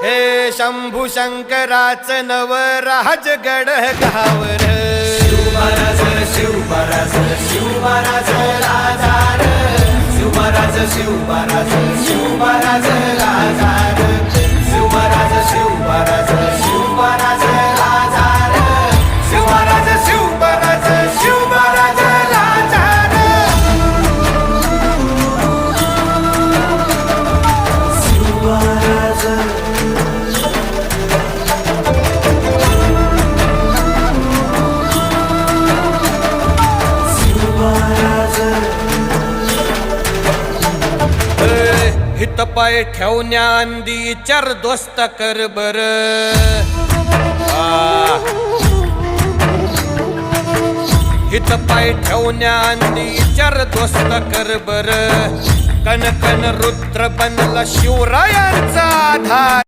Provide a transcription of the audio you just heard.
हे शंभू शंकराचं नवराज गड गावर शिवमहाराज शिवमहाराज शिवमहाराज राजार शिवमहाराज शिवमहाराज शिवमहाराज राजार शिवमहाराज शिवमहाराज शिवमहाराज राजार शिवमहाराज शिवमहाराज शिवमहाराज राजार शिवमहाराज हित पाय ठेवण्या अंदी चर दोस्त कर बर हित पाय ठेवण्या अंदी चर दोस्त कर बर कन कन रुद्र बनला शिवरायांचा आधार